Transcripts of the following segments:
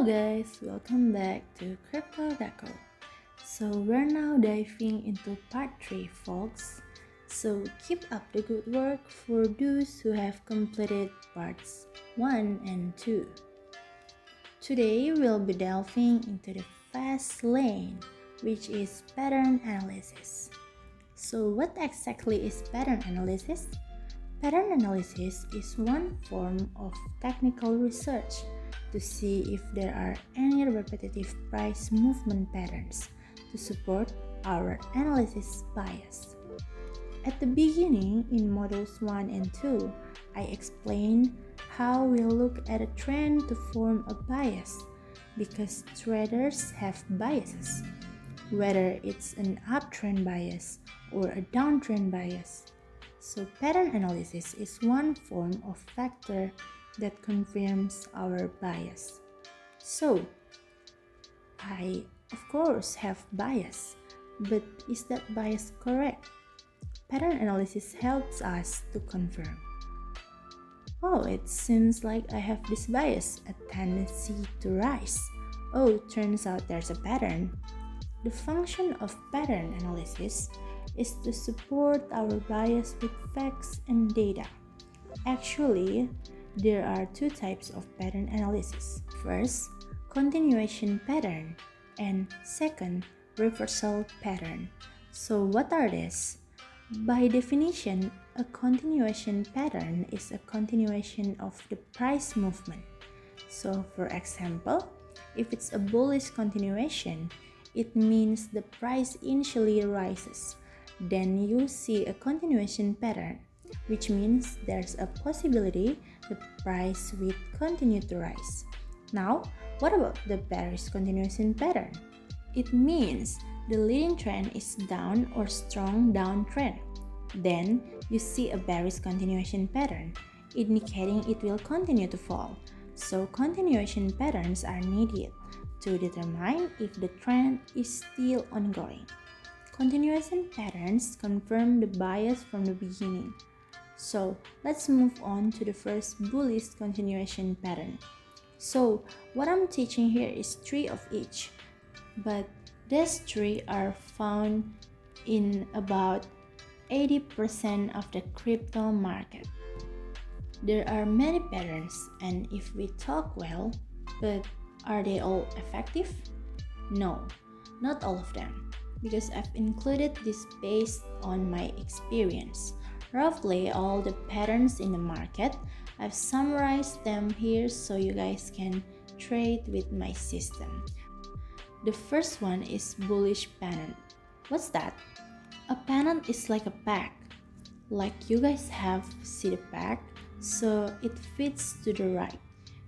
Hello guys, welcome back to Crypto Deco. So we're now diving into part 3 folks. So keep up the good work for those who have completed parts 1 and 2. Today we'll be delving into the fast lane, which is pattern analysis. So what exactly is pattern analysis? Pattern analysis is one form of technical research to see if there are any repetitive price movement patterns to support our analysis bias. At the beginning, in modules 1 and 2, I explained how we look at a trend to form a bias because traders have biases, whether it's an uptrend bias or a downtrend bias. So pattern analysis is one form of factor that confirms our bias. So, I of course have bias, but is that bias correct? Pattern analysis helps us to confirm. Oh, it seems like I have this bias, a tendency to rise. Oh, turns out there's a pattern. The function of pattern analysis is to support our bias with facts and data. Actually, there are two types of pattern analysis. First, continuation pattern, and second, reversal pattern. So what are these? By definition, a continuation pattern is a continuation of the price movement. So for example, if it's a bullish continuation, it means the price initially rises. Then you see a continuation pattern, which means there's a possibility the price will continue to rise. Now, what about the bearish continuation pattern? It means the leading trend is down or strong downtrend. Then you see a bearish continuation pattern, indicating it will continue to fall. So continuation patterns are needed to determine if the trend is still ongoing. Continuation patterns confirm the bias from the beginning. So let's move on to the first bullish continuation pattern. So what I'm teaching here is 3 of each, but these 3 are found in about 80% of the crypto market. There are many patterns, and if we talk well, but are they all effective? No, not all of them, because I've included this based on my experience. Roughly all the patterns in the market, I've summarized them here so you guys can trade with my system. The first one is bullish pennant. What's that? A pennant is like a pack. Like you guys have see the pack, so it fits to the right.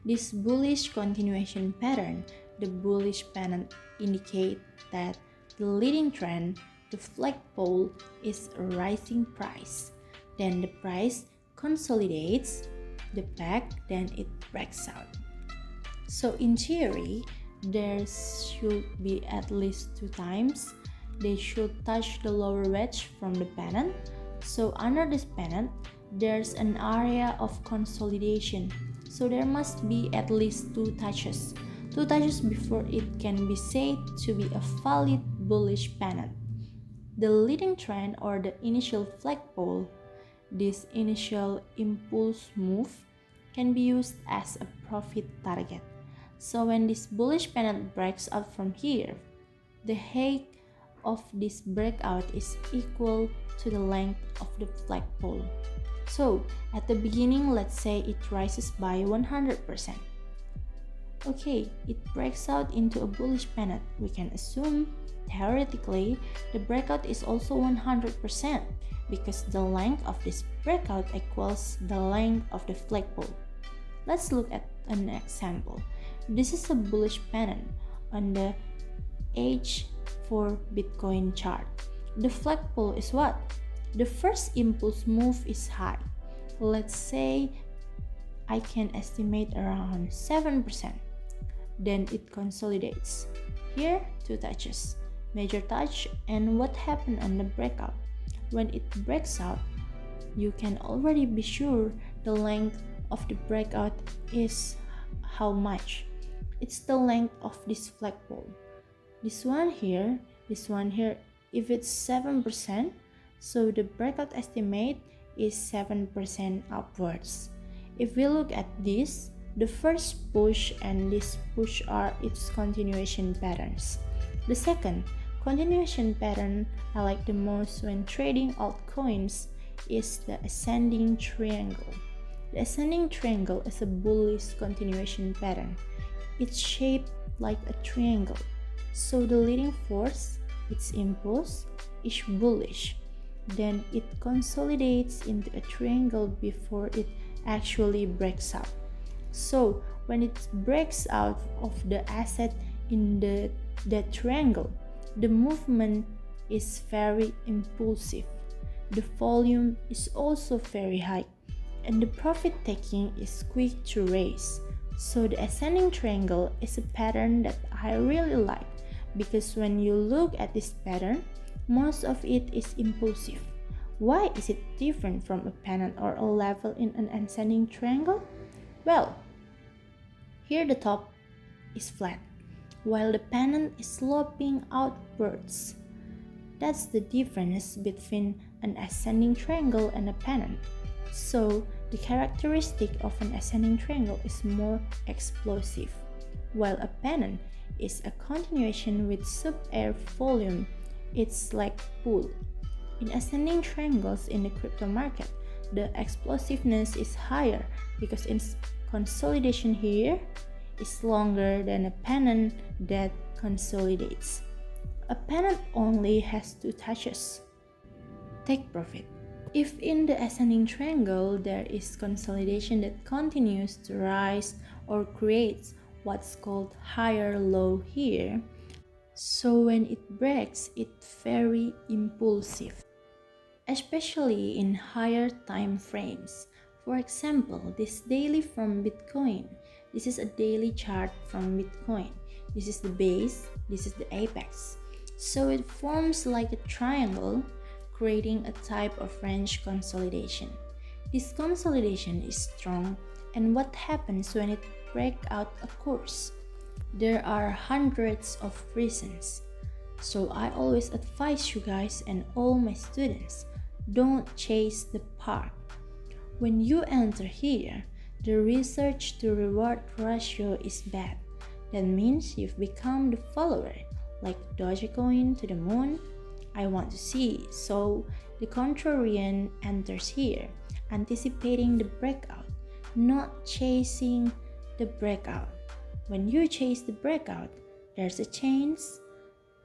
This bullish continuation pattern, the bullish pennant, indicate that the leading trend, the flagpole, is a rising price. Then the price consolidates the pack, then it breaks out. So in theory, there should be at least 2 times. They should touch the lower wedge from the pennant. So under this pennant, there's an area of consolidation. So there must be at least 2 touches. 2 touches before it can be said to be a valid bullish pennant. The leading trend or the initial flagpole, this initial impulse move, can be used as a profit target. So when this bullish pennant breaks out from here, the height of this breakout is equal to the length of the flagpole. So at the beginning, let's say it rises by 100%. Okay, it breaks out into a bullish pennant. We can assume, theoretically, the breakout is also 100% because the length of this breakout equals the length of the flagpole. Let's look at an example. This is a bullish pennant on the H4 Bitcoin chart. The flagpole is what? The first impulse move is high. Let's say I can estimate around 7%. Then it consolidates. Here, 2 touches. Major touch, and what happened on the breakout? When it breaks out, you can already be sure the length of the breakout is how much. It's the length of this flagpole. This one here, if it's 7%, so the breakout estimate is 7% upwards. If we look at this, the first push and this push are its continuation patterns. The second continuation pattern I like the most when trading altcoins is the ascending triangle. The ascending triangle is a bullish continuation pattern. It's shaped like a triangle, so the leading force, its impulse, is bullish. Then it consolidates into a triangle before it actually breaks out. So when it breaks out of the asset in that triangle, the movement is very impulsive. The volume is also very high, and the profit taking is quick to raise. So the ascending triangle is a pattern that I really like because when you look at this pattern, most of it is impulsive. Why is it different from a pennant or a level in an ascending triangle? Well, here the top is flat, while the pennant is sloping outwards. That's the difference between an ascending triangle and a pennant. So, the characteristic of an ascending triangle is more explosive, while a pennant is a continuation with sub-air volume. It's like pull. In ascending triangles in the crypto market, the explosiveness is higher because its consolidation here is longer than a pennant that consolidates. A pennant only has 2 touches. Take profit. If in the ascending triangle there is consolidation that continues to rise or creates what's called higher low here, so when it breaks, it's very impulsive, especially in higher time frames. For example, this daily from Bitcoin. This is a daily chart from Bitcoin. This is the base, this is the apex. So it forms like a triangle, creating a type of range consolidation. This consolidation is strong, and what happens when it breaks out a course? There are hundreds of reasons. So I always advise you guys and all my students, don't chase the park. When you enter here, the research to reward ratio is bad. That means you've become the follower, like Dogecoin to the moon. I want to see, so the contrarian enters here, anticipating the breakout, not chasing the breakout. When you chase the breakout, there's a chance,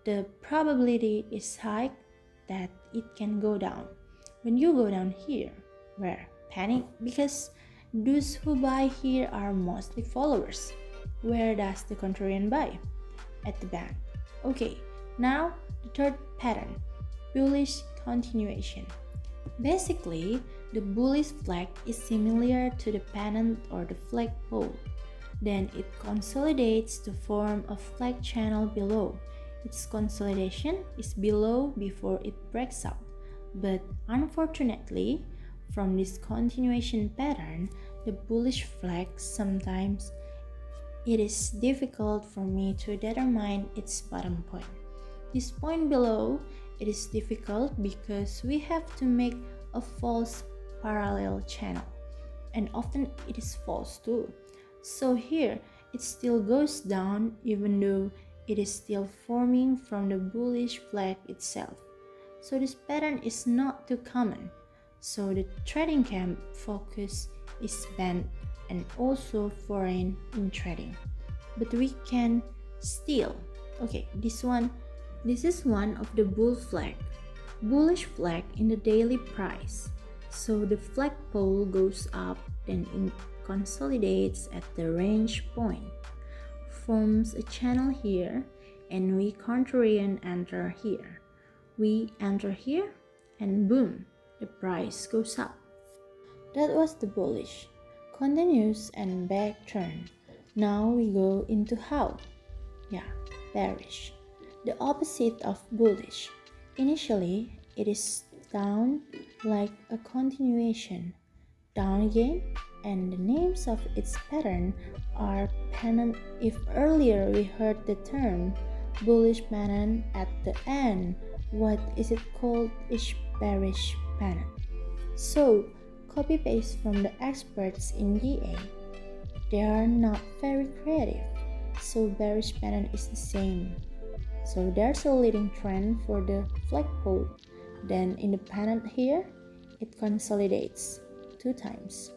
the probability is high that it can go down. When you go down here, where? Panic, because those who buy here are mostly followers. Where does the contrarian buy? At the bank. Okay, now the third pattern, bullish continuation. Basically, the bullish flag is similar to the pennant or the flagpole. Then it consolidates to form a flag channel below. Its consolidation is below before it breaks out. But unfortunately, from this continuation pattern, the bullish flag sometimes it is difficult for me to determine its bottom point. This point below, it is difficult because we have to make a false parallel channel, and often it is false too. So here, it still goes down even though it is still forming from the bullish flag itself. So this pattern is not too common. So the trading camp focus is banned and also foreign in trading. But we can still, this is one of the bull flag, bullish flag in the daily price. So the flagpole goes up, then it consolidates at the range point, forms a channel here, and we contrarian enter here. We enter here, and boom, the price goes up. That was the bullish. Continues and back turn. Now we go into how? Bearish. The opposite of bullish. Initially, it is down like a continuation. Down again, and the name terms of its pattern are pennant. If earlier we heard the term bullish pennant at the end, what is it called? Is bearish pennant. So copy paste from the experts in DA. They are not very creative, so bearish pennant is the same. So there's a leading trend for the flagpole. Then in the pennant here, it consolidates 2 times.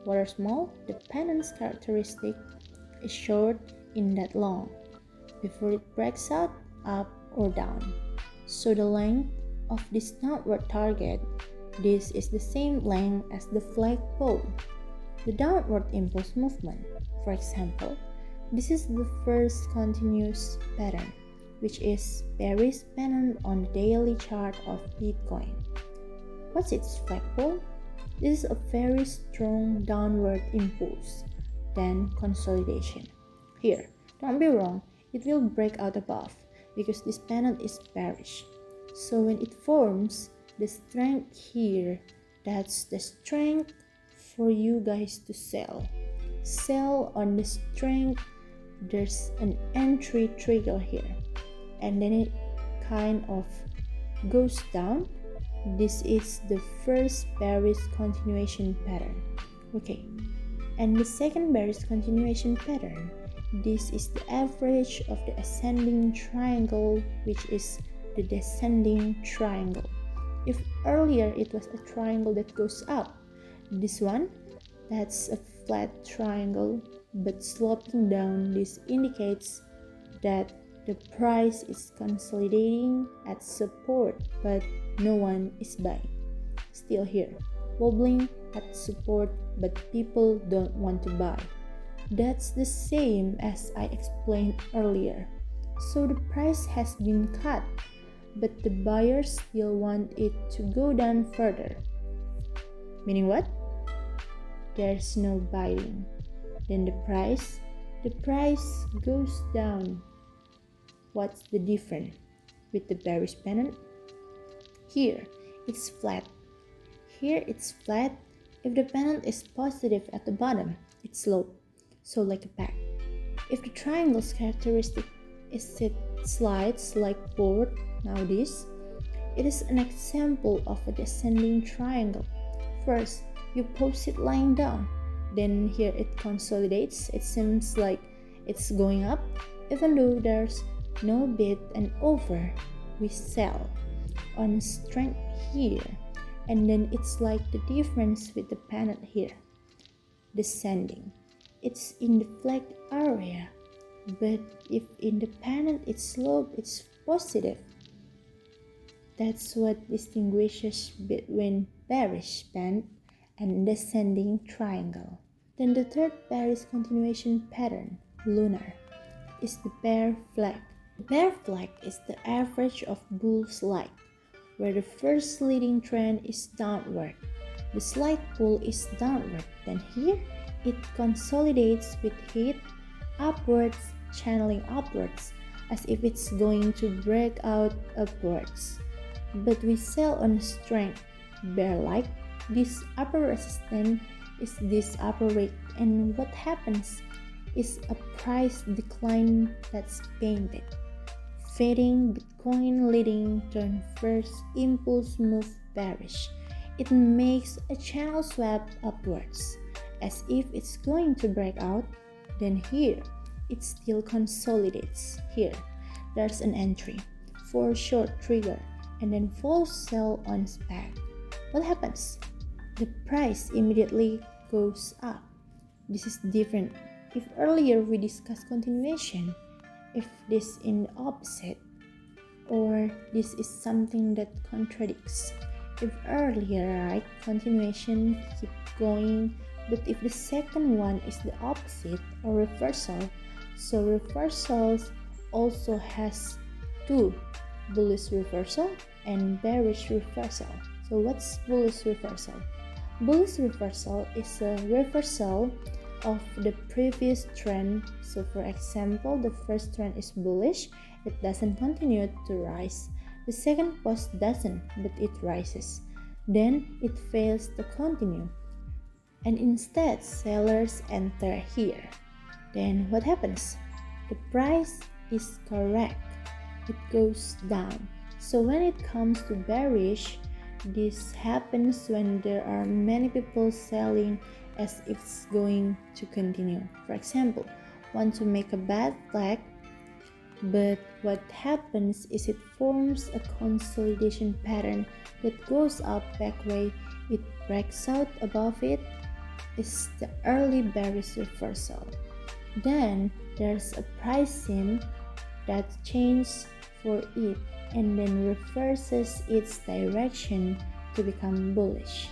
What are small? The pennant's characteristic is short in that long before it breaks out up or down. So the length of this downward target, this is the same length as the flagpole. The downward impulse movement, for example, this is the first continuous pattern, which is bearish pennant on the daily chart of Bitcoin. What's its flagpole? This is a very strong downward impulse, then consolidation. Here, don't be wrong, it will break out above because this pennant is bearish. So when it forms the strength here, that's the strength for you guys to sell. Sell on the strength. There's an entry trigger here, and then it kind of goes down. This is the first bearish continuation pattern. Okay, and the second bearish continuation pattern, this is the average of the ascending triangle, which is the descending triangle. If earlier it was a triangle that goes up, this one, that's a flat triangle but sloping down. This indicates that the price is consolidating at support, but no one is buying. Still here, wobbling at support, but people don't want to buy. That's the same as I explained earlier. So the price has been cut, but the buyers still want it to go down further. Meaning what? There's no buying. Then the price goes down. What's the difference with the bearish pennant? Here, it's flat. Here, it's flat. If the pennant is positive at the bottom, it's slope, so like a pack. If the triangle's characteristic is it slides like board, now this, it is an example of a descending triangle. First, you post it lying down. Then here it consolidates. It seems like it's going up, even though there's no bid and over. We sell on strength here, and then it's like the difference with the pennant here, descending. It's in the flag area, but if in the pennant it's slope, it's positive. That's what distinguishes between bearish band and descending triangle. Then the third bearish continuation pattern, lunar, is the bear flag. The bear flag is the average of bull slide, where the first leading trend is downward. The slide pull is downward. Then here, it consolidates with heat upwards, channeling upwards, as if it's going to break out upwards. But we sell on strength, bear-like. This upper resistance is this upper weight, and what happens is a price decline that's painted, fading Bitcoin leading turn first impulse move bearish. It makes a channel swap upwards, as if it's going to break out. Then here, it still consolidates. Here, there's an entry for short trigger, and then false sell on spec. What happens? The price immediately goes up. This is different. If earlier we discussed continuation, if this in the opposite, or this is something that contradicts. If earlier, right, continuation keep going, but if the second one is the opposite or reversal, so reversals also has two, bullish reversal and bearish reversal. So what's bullish reversal? Bullish reversal is a reversal of the previous trend. So for example, the first trend is bullish, it doesn't continue to rise. The second post doesn't, but it rises. Then it fails to continue. and instead sellers enter here. Then what happens? The price is correct. It goes down. So when it comes to bearish, this happens when there are many people selling as if it's going to continue. For example, want to make a bad flag, but what happens is it forms a consolidation pattern that goes up backward. It breaks out above it is the early bearish reversal. Then there's a price sim that changes for it and then reverses its direction to become bullish.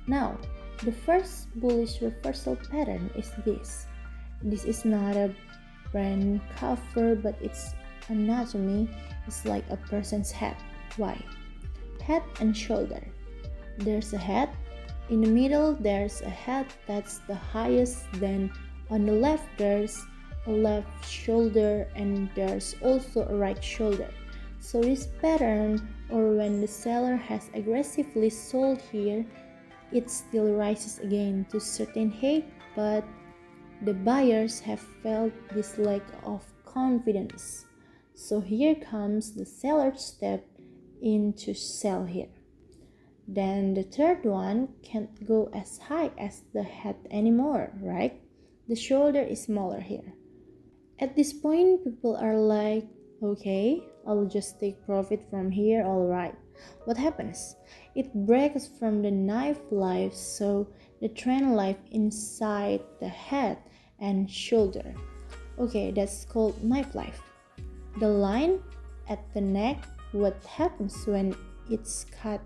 Now, the first bullish reversal pattern is this. This is not a brand cover, but its anatomy is like a person's head. Why? Head and shoulder. There's a head. In the middle, there's a head that's the highest. Then on the left, there's a left shoulder, and there's also a right shoulder. So this pattern, or when the seller has aggressively sold here, it still rises again to certain height, but the buyers have felt this lack of confidence. So here comes the seller's step in to sell here. Then the third one can't go as high as the head anymore, right? The shoulder is smaller here. At this point, people are like, okay, I'll just take profit from here, alright. What happens? It breaks from the knife life, so the trend life inside the head and shoulder. Okay, that's called knife life. The line at the neck, what happens when it's cut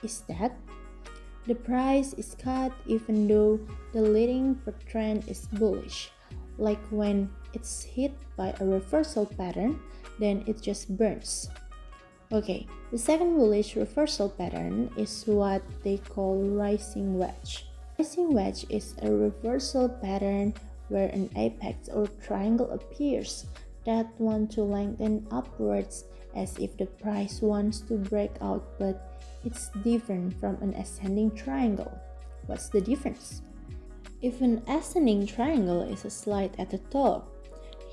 is that the price is cut even though the leading trend is bullish. Like when it's hit by a reversal pattern, then it just burns. Okay, the second bullish reversal pattern is what they call rising wedge. Rising wedge is a reversal pattern where an apex or triangle appears that want to lengthen upwards as if the price wants to break out, but it's different from an ascending triangle. What's the difference? If an ascending triangle is a slide at the top,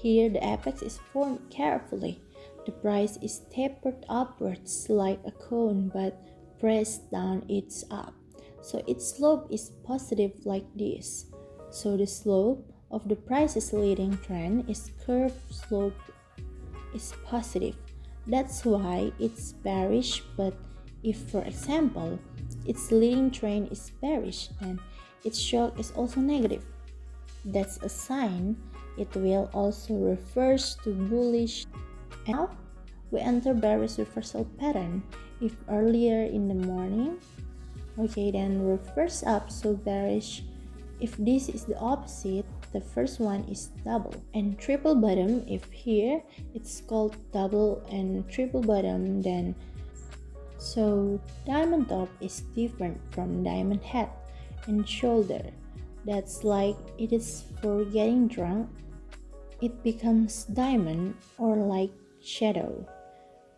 here the apex is formed carefully. The price is tapered upwards like a cone, but pressed down it's up. So its slope is positive like this. So the slope of the price's leading trend is curved slope is positive. That's why it's bearish, but if, for example, its leading trend is bearish, then its shock is also negative. That's a sign it will also reverse to bullish. And now we enter bearish reversal pattern. If earlier in the morning, okay, then reverse up, so bearish. If this is the opposite, the first one is double and triple bottom. If here it's called double and triple bottom, then so diamond top is different from diamond head and shoulder. That's like it is for getting drunk. It becomes diamond or like shadow.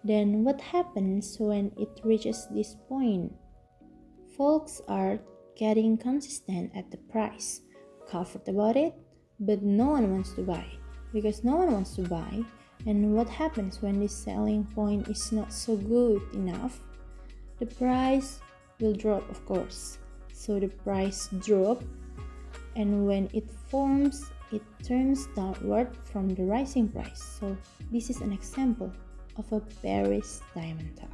Then what happens when it reaches this point? Folks are getting consistent at the price, comfortable about it, but no one wants to buy because no one wants to buy. And what happens when this selling point is not so good enough? The price will drop, of course. So the price drop, and when it forms, it turns downward from the rising price. So this is an example of a bearish diamond top.